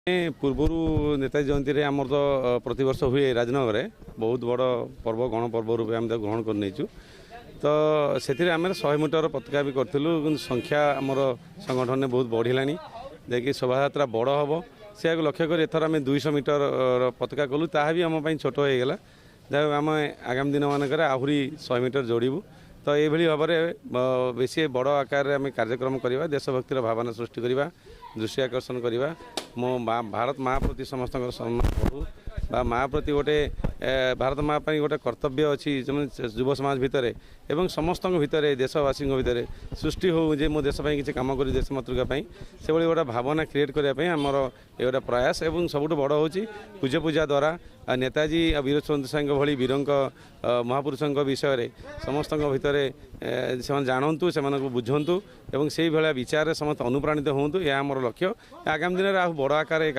पूर्वर नेताजी जयंती में आमर तो प्रत वर्ष हुए राजनगर में बहुत बड़ पर्व गणपर्व रूप आम ग्रहण कर तो से आम 100 मीटर पताका भी करूँ संख्या आमर संगठन ने बहुत बढ़ला देखिए शोभा यात्रा बड़ हम से लक्ष्य कर एथर आम 200 मीटर पताका कलु ता भी आम छोट होगा जहाँ आम आगामी दिन मानक आहरी 100 मीटर जोड़ू तो ये भाव में बेसी बड़ आकार आम कार्यक्रम करवा देशभक्तिर भावना सृष्टि करवा दृष्टि आकर्षण करवा मो भारत माँ प्रति समस्त सम्मान करूँ माँ प्रति गोटे भारत माँ गोटे कर्तव्य अच्छी युव समाज भितर एवं समस्त भितर देशवासी भितर सृष्टि हो जे मो देश किसी कम कर देश मातृका से भाई गोटे भावना क्रिएट करने आमर ये गोटे प्रयास एवं सबुठ बड़ हो पूजा पूजा द्वारा नेताजी वीर चंद्र साई भली वीर महापुरुषों विषय समस्त भितर से जानतु से बुझंतु एवं से भाया विचार समस्त अनुप्राणित हूँ यह आमर लक्ष्य आगामी दिन में बड़ आकार